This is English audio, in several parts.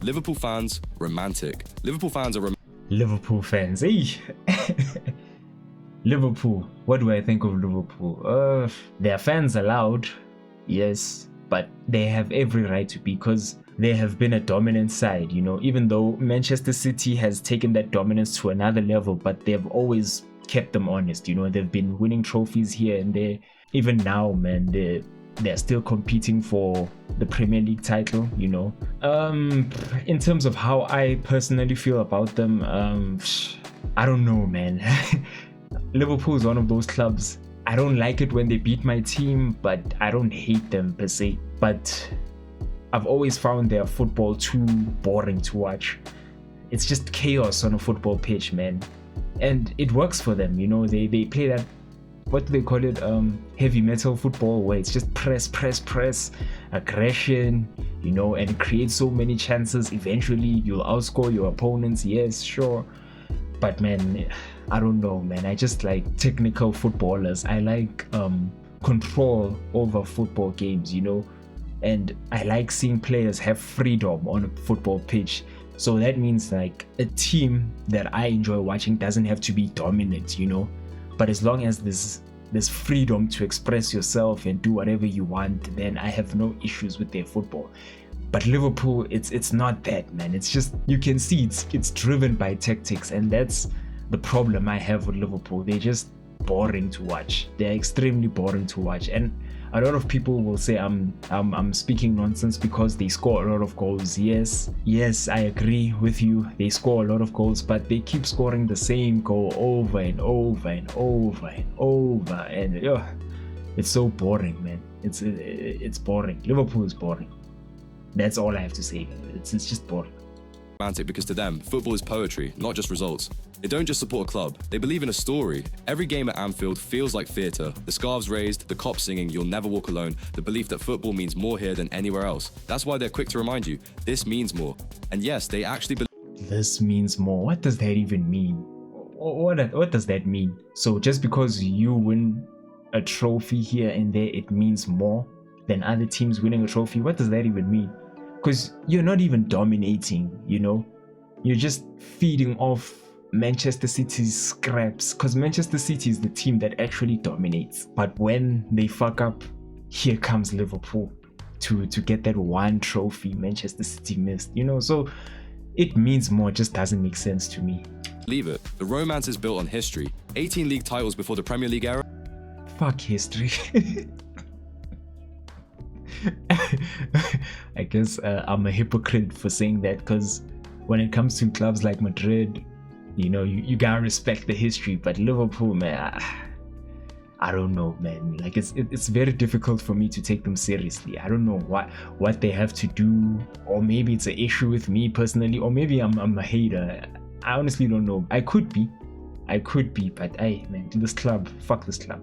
Liverpool fans, romantic. Liverpool fans are Liverpool fans, hey. Liverpool, what do I think of Liverpool? Their fans are loud, yes, but they have every right to be, because they have been a dominant side, you know, even though Manchester City has taken that dominance to another level, but they've always kept them honest, you know. They've been winning trophies here and there. Even now, man, they're still competing for the Premier League title, you know. In terms of how I personally feel about them, I don't know, man. Liverpool is one of those clubs. I don't like it when they beat my team, but I don't hate them per se. But I've always found their football too boring to watch. It's just chaos on a football pitch, man. And it works for them, you know. They play that, what do they call it, heavy metal football, where it's just press, aggression, you know, and it creates so many chances. Eventually you'll outscore your opponents, yes, sure, but man, I don't know, man. I just like technical footballers. I like control over football games, you know, and I like seeing players have freedom on a football pitch. So that means like a team that I enjoy watching doesn't have to be dominant, you know. But as long as there's freedom to express yourself and do whatever you want, then I have no issues with their football. But Liverpool, it's not that, man. It's just, you can see it's driven by tactics, and that's the problem I have with Liverpool. They're just boring to watch. They're extremely boring to watch, and a lot of people will say I'm speaking nonsense because they score a lot of goals. Yes, I agree with you. They score a lot of goals, but they keep scoring the same goal over and over and over and over, and it's so boring, man. It's boring. Liverpool is boring. That's all I have to say. It's just boring. romantic because to them, football is poetry, not just results. They don't just support a club, they believe in a story. Every game at Anfield feels like theatre. The scarves raised, the cops singing, "You'll never walk alone," the belief that football means more here than anywhere else. That's why they're quick to remind you, this means more. And yes, they actually believe this means more. What does that even mean? What does that mean? So just because you win a trophy here and there, it means more than other teams winning a trophy? What does that even mean? Because you're not even dominating, you know? You're just feeding off Manchester City's scraps, because Manchester City is the team that actually dominates. But when they fuck up, here comes Liverpool to get that one trophy Manchester City missed, you know? So it means more, just doesn't make sense to me. it. The romance is built on history. 18 league titles before the Premier League era. Fuck history. I guess I'm a hypocrite for saying that, because when it comes to clubs like Madrid, you know, you gotta respect the history. But Liverpool, man, I don't know, man. Like it's very difficult for me to take them seriously. I don't know what they have to do, or maybe it's an issue with me personally, or maybe I'm a hater. I honestly don't know. I could be, but hey, man, this club, fuck this club.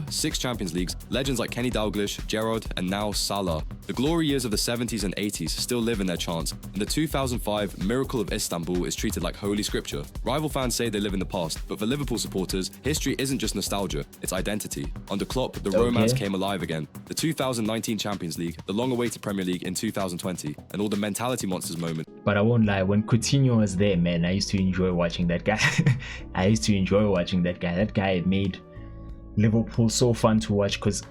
6 Champions Leagues, legends like Kenny Dalglish, Gerrard, and now Salah. The glory years of the 70s and 80s still live in their chants, and the 2005 Miracle of Istanbul is treated like holy scripture. Rival fans say they live in the past, but for Liverpool supporters, history isn't just nostalgia, it's identity. Under Klopp, the romance came alive again. The 2019 Champions League, the long-awaited Premier League in 2020, and all the mentality monsters moment. But I won't lie, when Coutinho was there, man, I used to enjoy watching that guy. That guy made Liverpool so fun to watch, because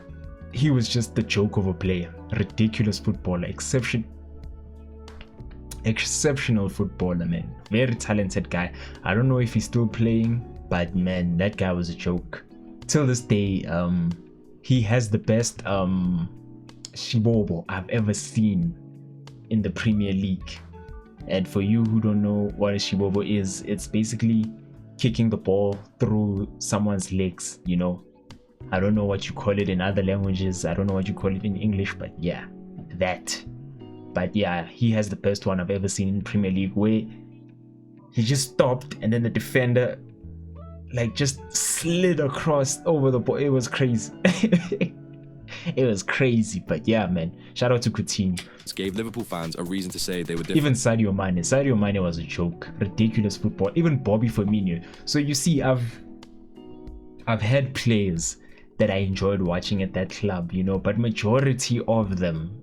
he was just the joke of a player. Ridiculous footballer, exceptional footballer, man. Very talented guy. I don't know if he's still playing, but man, that guy was a joke. Till this day, he has the best shibobo I've ever seen in the Premier League. And for you who don't know what a shibobo is, it's basically kicking the ball through someone's legs, you know. I don't know what you call it in other languages. I don't know what you call it in English, but yeah, that. But yeah, he has the best one I've ever seen in Premier League, where he just stopped and then the defender like just slid across over the ball. It was crazy. It was crazy, but yeah, man. Shout out to Coutinho. Gave Liverpool fans a reason to say they were different. Even Sadio Mane was a joke. Ridiculous football. Even Bobby Firmino. So you see, I've had players that I enjoyed watching at that club, you know, but majority of them,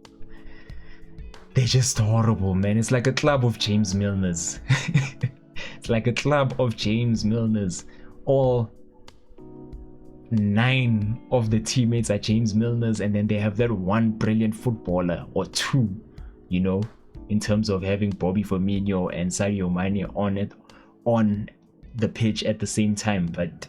they're just horrible, man. It's like a club of James Milners. It's like a club of James Milners. All 9 of the teammates are James Milners, and then they have that one brilliant footballer or two, you know, in terms of having Bobby Firmino and Sadio Mane on the pitch at the same time. But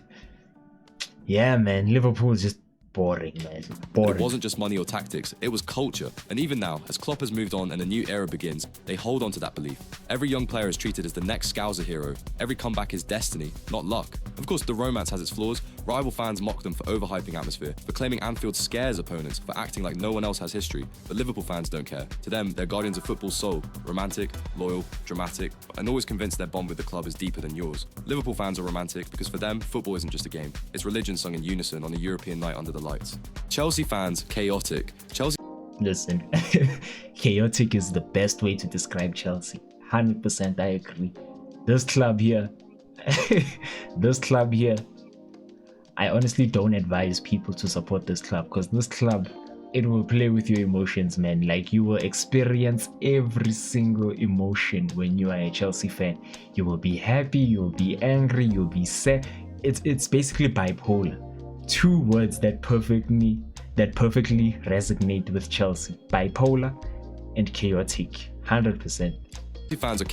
yeah, man, Liverpool is just boring, man. Boring. It wasn't just money or tactics, it was culture. And even now, as Klopp has moved on and a new era begins, they hold on to that belief. Every young player is treated as the next Scouser hero. Every comeback is destiny, not luck. Of course, the romance has its flaws. Rival fans mock them for overhyping atmosphere, for claiming Anfield scares opponents, for acting like no one else has history. But Liverpool fans don't care. To them, they're guardians of football's soul. Romantic, loyal, dramatic, and always convinced their bond with the club is deeper than yours. Liverpool fans are romantic because for them, football isn't just a game. It's religion sung in unison on a European night under the lights. Chelsea fans, chaotic. Listen, chaotic is the best way to describe Chelsea. 100% I agree. This club here, I honestly don't advise people to support this club, because this club, it will play with your emotions, man. Like, you will experience every single emotion when you are a Chelsea fan. You will be happy, you will be angry, you'll be sad. It's basically bipolar. 2 words that perfectly resonate with Chelsea: bipolar and chaotic. 100%. Fans are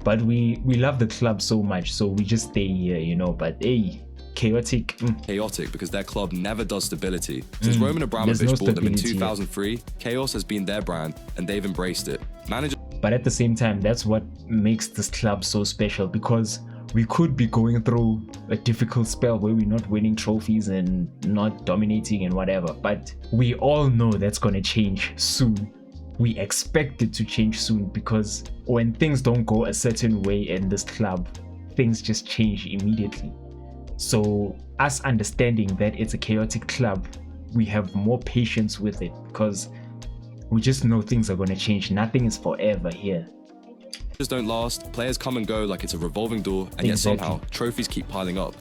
But we love the club so much, so we just stay here, you know. But hey, chaotic. Chaotic because their club never does stability. Since Roman Abramovich bought them in 2003, chaos has been their brand and they've embraced it. But at the same time, that's what makes this club so special, because we could be going through a difficult spell where we're not winning trophies and not dominating and whatever, but we all know that's going to change soon. We expect it to change soon, because when things don't go a certain way in this club, things just change immediately. So us understanding that it's a chaotic club, we have more patience with it, because we just know things are going to change. Nothing is forever here. Don't last, players come and go like it's a revolving door, and yet somehow trophies keep piling up.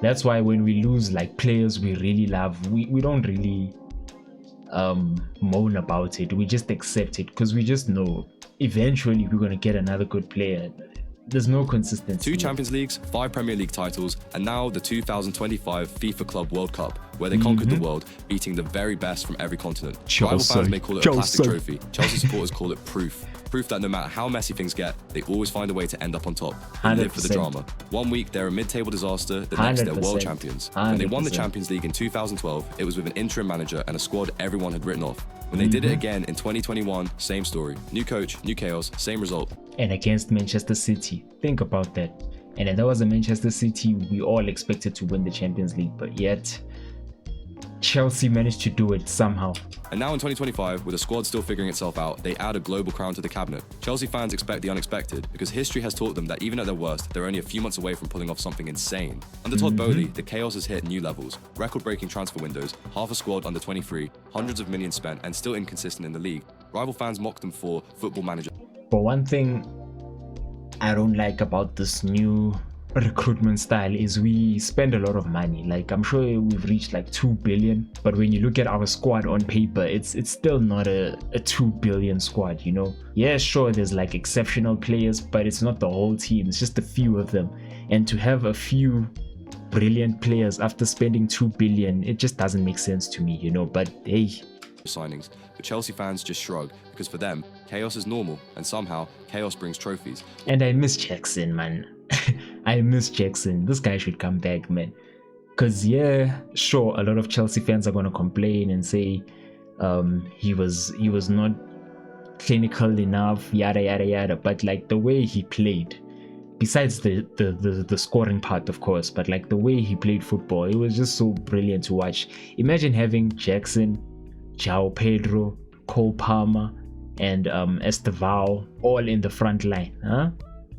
That's why when we lose like players we really love, we don't really moan about it. We just accept it, because we just know eventually we're going to get another good player. There's no consistency. 2 Champions Leagues, 5 Premier League titles, and now the 2025 FIFA Club World Cup, where they conquered the world, beating the very best from every continent. Rival fans may call it a plastic trophy. Chelsea supporters call it proof. Proof that no matter how messy things get, they always find a way to end up on top and live for the drama. One week they're a mid-table disaster, the next they're world champions. 100%. When they won the Champions League in 2012, it was with an interim manager and a squad everyone had written off. When they did it again in 2021, same story. New coach, new chaos, same result. And against Manchester City, think about that. And then that was a Manchester City we all expected to win the Champions League, but yet Chelsea managed to do it somehow. And now in 2025, with the squad still figuring itself out, they add a global crown to the cabinet. Chelsea fans expect the unexpected, because history has taught them that even at their worst, they're only a few months away from pulling off something insane. Under Todd Bowley, the chaos has hit new levels. Record-breaking transfer windows, half a squad under 23, hundreds of millions spent, and still inconsistent in the league. Rival fans mock them for football manager. But one thing I don't like about this new recruitment style is we spend a lot of money. Like, I'm sure we've reached like 2 billion, but when you look at our squad on paper, it's still not a 2 billion squad, you know. Yeah, sure, there's like exceptional players, but it's not the whole team, it's just a few of them. And to have a few brilliant players after spending 2 billion, it just doesn't make sense to me, you know. But hey, signings, but Chelsea fans just shrug, because for them, chaos is normal, and somehow chaos brings trophies. And I miss Jackson, man. I miss Jackson. This guy should come back, man. Because yeah, sure, a lot of Chelsea fans are gonna complain and say he was not clinical enough, yada yada yada. But like the way he played, besides the scoring part, of course, but like the way he played football, it was just so brilliant to watch. Imagine having Jackson, João Pedro, Cole Palmer, and Estevao all in the front line, huh?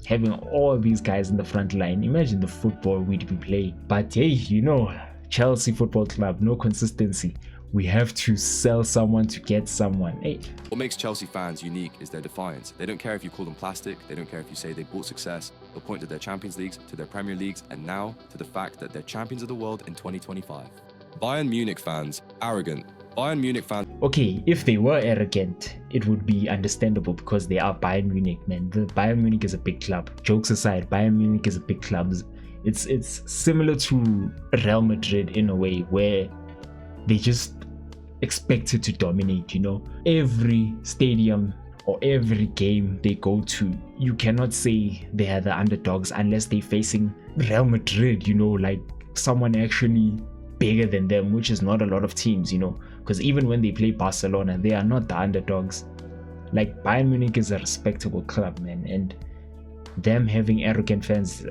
Having all these guys in the front line, imagine the football we'd be playing. But hey, you know, Chelsea Football Club, no consistency. We have to sell someone to get someone. Hey. What makes Chelsea fans unique is their defiance. They don't care if you call them plastic, they don't care if you say they brought success. They'll point to their Champions Leagues, to their Premier Leagues, and now to the fact that they're champions of the world in 2025. Bayern Munich fans, arrogant. Bayern Munich fans Okay, if they were arrogant, it would be understandable because they are Bayern Munich, man. The Bayern Munich is a big club. Jokes aside, Bayern Munich is a big club. It's similar to Real Madrid in a way where they just expected to dominate, you know. Every stadium or every game they go to, you cannot say they are the underdogs unless they're facing Real Madrid, you know, like someone actually bigger than them, which is not a lot of teams, you know, because even when they play Barcelona, they are not the underdogs. Like Bayern Munich is a respectable club, man, and them having arrogant fans,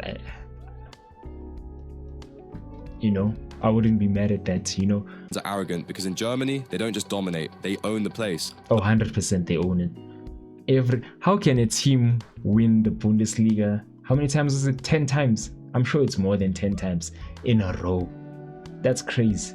you know, I wouldn't be mad at that, you know. are arrogant because in Germany, they don't just dominate, they own the place. Oh, 100% they own it. How can a team win the Bundesliga? How many times is it? 10 times. I'm sure it's more than 10 times in a row. That's crazy.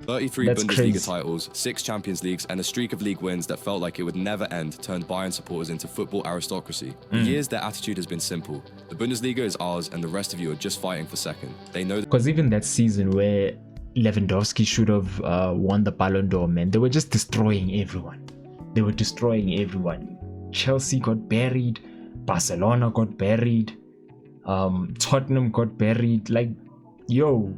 33 That's Bundesliga crazy. titles, 6 Champions Leagues, and a streak of league wins that felt like it would never end turned Bayern supporters into football aristocracy. For years, their attitude has been simple. The Bundesliga is ours, and the rest of you are just fighting for second. They know that Because even that season where Lewandowski should have won the Ballon d'Or, man, they were just destroying everyone. They were destroying everyone. Chelsea got buried, Barcelona got buried, Tottenham got buried. Like, yo,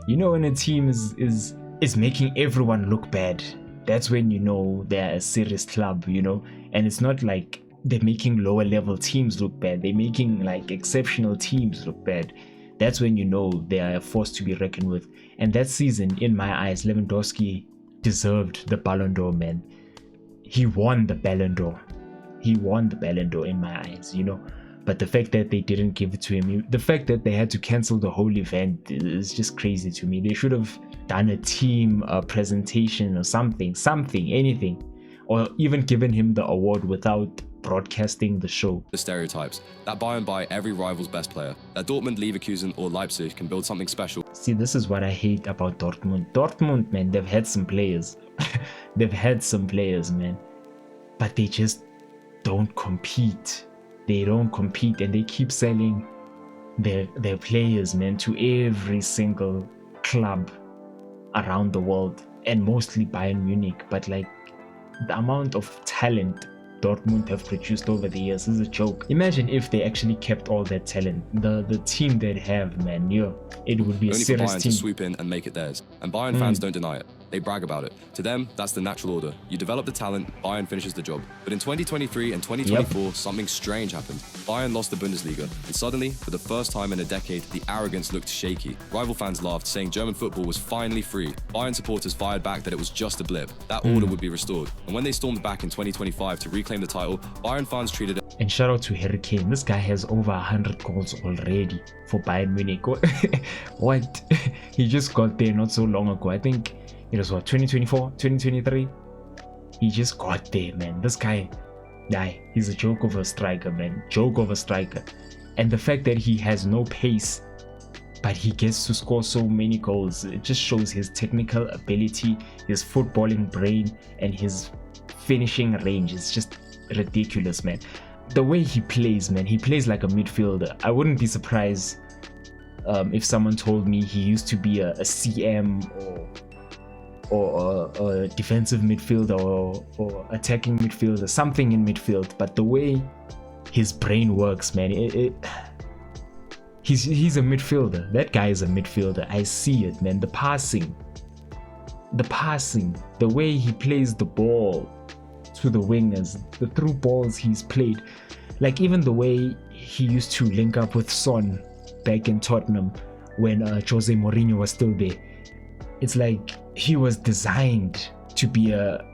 you know, when a team is making everyone look bad, that's when you know they're a serious club, you know. And it's not like they're making lower level teams look bad, they're making like exceptional teams look bad. That's when you know they are a force to be reckoned with. And that season, in my eyes, Lewandowski deserved the Ballon d'Or, man. He won the Ballon d'Or. He won the Ballon d'Or in my eyes, you know. But the fact that they didn't give it to him, the fact that they had to cancel the whole event is just crazy to me. They should have done a team presentation or something, anything. Or even given him the award without broadcasting the show. the stereotypes, that Bayern buy every rival's best player, that Dortmund, Leverkusen, or Leipzig can build something special. See, this is what I hate about Dortmund. Dortmund, man, they've had some players. They've had some players, man. But they just don't compete. They don't compete, and they keep selling their players, man, to every single club around the world, and mostly Bayern Munich. But like, the amount of talent Dortmund have produced over the years is a joke. Imagine if they actually kept all that talent. The team they'd have, man, it would be a Only for serious Bayern team. to swoop in and make it theirs. And Bayern fans don't deny it. They brag about it. To them, that's the natural order. You develop the talent, Bayern finishes the job. But in 2023 and 2024, something strange happened. Bayern lost the Bundesliga, and suddenly, for the first time in a decade, the arrogance looked shaky. Rival fans laughed, saying German football was finally free. Bayern supporters fired back that it was just a blip. That order would be restored. And when they stormed back in 2025 to reclaim the title, Bayern fans treated it And shout out to Harry Kane. This guy has over 100 goals already for Bayern Munich. What? He just got there not so long ago. I think it was 2024, 2023. He just got there, man. This guy, he's a joke of a striker, man. Joke of a striker. And the fact that he has no pace, but he gets to score so many goals, it just shows his technical ability, his footballing brain, and his finishing range. It's just ridiculous, man. The way he plays, man, he plays like a midfielder. I wouldn't be surprised if someone told me he used to be a CM or a defensive midfielder or attacking midfielder, something in midfield. But the way his brain works, man, he's a midfielder. That guy is a midfielder. I see it, man. The passing, the way he plays the ball to the wingers, the through balls he's played, like even the way he used to link up with Son back in Tottenham when Jose Mourinho was still there. It's like he was designed to be a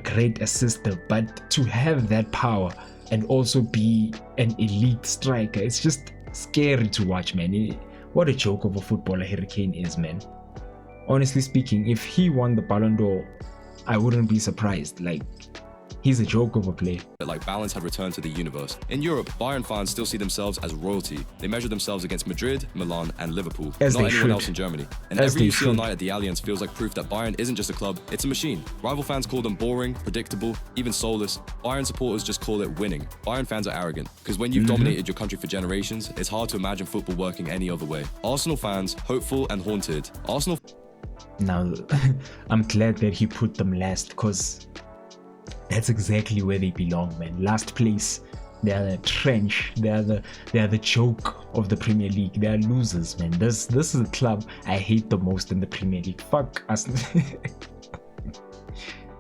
great assister, but to have that power and also be an elite striker, it's just scary to watch, man. What a joke of a footballer Harry Kane is, man. Honestly speaking, if he won the Ballon d'Or, I wouldn't be surprised. Like, he's a joke of a player. like balance had returned to the universe. In Europe, Bayern fans still see themselves as royalty. They measure themselves against Madrid, Milan, and Liverpool, As not they anyone should. else in Germany. And As every they UCL should. night at the Allianz feels like proof that Bayern isn't just a club, it's a machine. Rival fans call them boring, predictable, even soulless. Bayern supporters just call it winning. Bayern fans are arrogant, because when you've dominated your country for generations, it's hard to imagine football working any other way. Arsenal fans, hopeful and haunted. Arsenal Now, I'm glad that he put them last, because that's exactly where they belong, man. Last place. They are the trench. They are the joke of the Premier League. They are losers, man. This is a club I hate the most in the Premier League. Fuck us.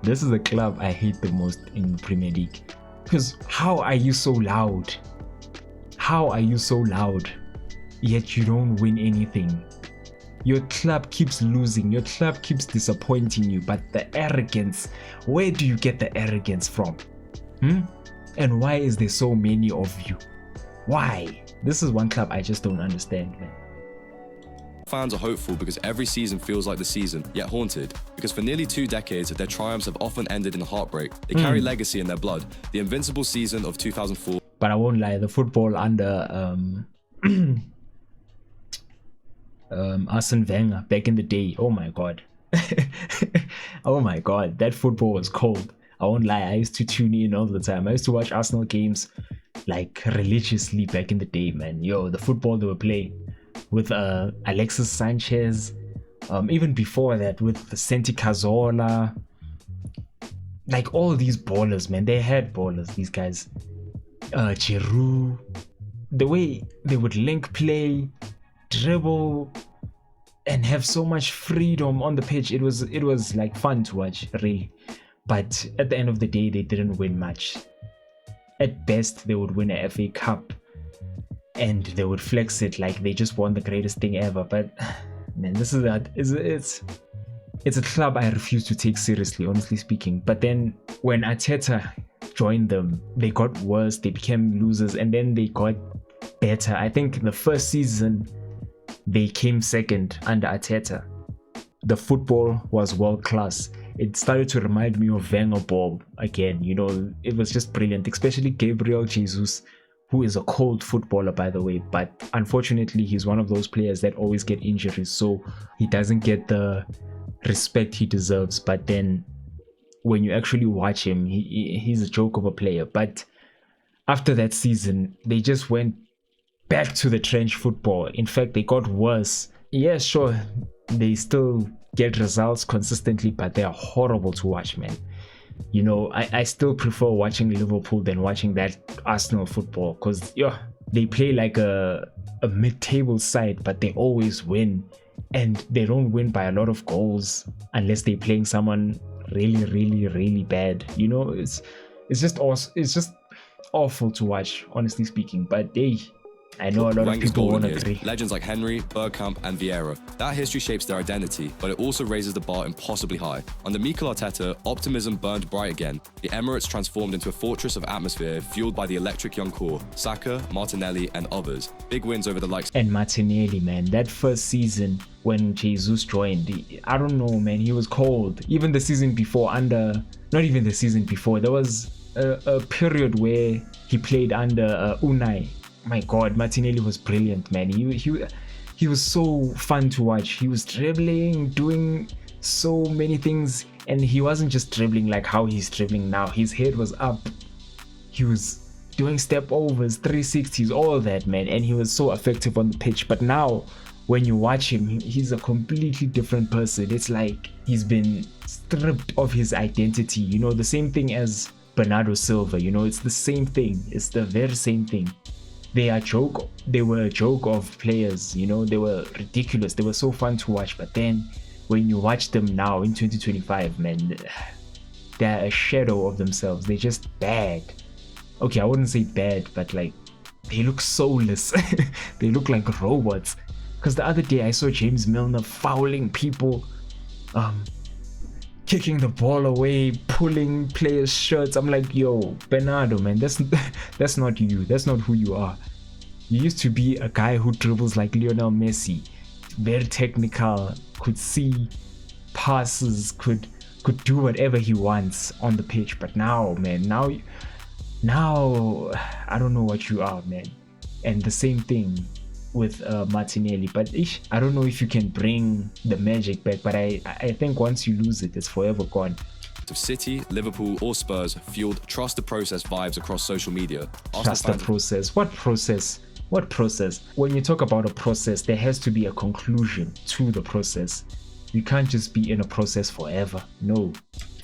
This is a club I hate the most in the Premier League. Because how are you so loud? How are you so loud, yet you don't win anything? Your club keeps losing. Your club keeps disappointing you. But the arrogance, where do you get the arrogance from? And why is there so many of you? Why? This is one club I just don't understand, man. Fans are hopeful because every season feels like the season, yet haunted. Because for nearly 2 decades, their triumphs have often ended in heartbreak. They carry legacy in their blood. The invincible season of 2004. But I won't lie, the football under Arsene Wenger back in the day, oh my god. Oh my god, that football was cold. I won't lie, I used to tune in all the time. I used to watch Arsenal games like religiously back in the day, man. Yo, the football they were playing with Alexis Sanchez, even before that with Santi Cazorla, like all these ballers, man. They had ballers, these guys. Giroud, the way they would link play, dribble, and have so much freedom on the pitch. It was like fun to watch, really. But at the end of the day, they didn't win much. At best, they would win a FA Cup and they would flex it like they just won the greatest thing ever. But man, this is that. It's a club I refuse to take seriously, honestly speaking. But then when Arteta joined them, they got worse. They became losers, and then they got better. I think the first season they came second under Arteta. The football was world class. It started to remind me of Wenger ball again. You know, it was just brilliant, especially Gabriel Jesus, who is a cold footballer, by the way. But unfortunately, he's one of those players that always get injuries, so he doesn't get the respect he deserves. But then when you actually watch him, he's a joke of a player. But after that season, they just went back to the trench football. In fact, they got worse. Yeah, sure, they still get results consistently, but they are horrible to watch, man. You know, I still prefer watching Liverpool than watching that Arsenal football, because they play like a mid-table side, but they always win, and they don't win by a lot of goals unless they're playing someone really, really, really bad. You know, it's just awesome. It's just awful to watch, honestly speaking. But hey, I know a lot of people won't agree. Legends like Henry, Bergkamp, and Vieira. That history shapes their identity, but it also raises the bar impossibly high. Under Mikel Arteta, optimism burned bright again. The Emirates transformed into a fortress of atmosphere fueled by the electric young core, Saka, Martinelli, and others. Big wins over the likes. And Martinelli, man, that first season when Jesus joined, I don't know, man, he was cold. Even the season before, not even the season before, there was a period where he played under Unai. My god, Martinelli was brilliant, man. He was so fun to watch. He was dribbling, doing so many things, and he wasn't just dribbling like how he's dribbling now. His head was up. He was doing step overs, 360s, all that, man, and he was so effective on the pitch. But now when you watch him, he's a completely different person. It's like he's been stripped of his identity, you know, the same thing as Bernardo Silva. You know, it's the same thing. It's the very same thing. They were a joke of players, you know. They were ridiculous. They were so fun to watch. But then when you watch them now in 2025, man, they're a shadow of themselves. They're just bad. Okay, I wouldn't say bad, but like they look soulless. They look like robots. Because the other day I saw James Milner fouling people, kicking the ball away, pulling players' shirts. I'm like, yo, Bernardo, man, that's not you. That's not who you are. You used to be a guy who dribbles like Lionel Messi, very technical, could see passes, could do whatever he wants on the pitch. But now, man, now I don't know what you are, man. And the same thing with Martinelli, but I don't know if you can bring the magic back, but I think once you lose it, it's forever gone. Of City, Liverpool, or Spurs fueled trust the process vibes across social media. Trust the process? What process? What process? When you talk about a process, there has to be a conclusion to the process. We can't just be in a process forever. No.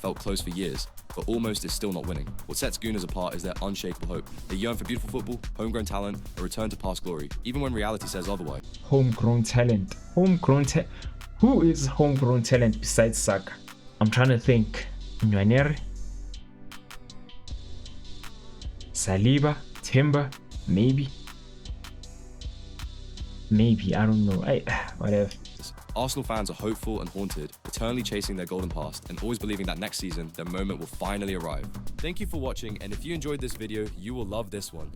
Felt close for years, but almost is still not winning. What sets Gooners apart is their unshakable hope. They yearn for beautiful football, homegrown talent, a return to past glory, even when reality says otherwise. Homegrown talent. Who is homegrown talent besides Saka? I'm trying to think. Nwaneri, Saliba, Timber, maybe, I don't know. Whatever. Arsenal fans are hopeful and haunted, eternally chasing their golden past and always believing that next season their moment will finally arrive. Thank you for watching, and if you enjoyed this video, you will love this one.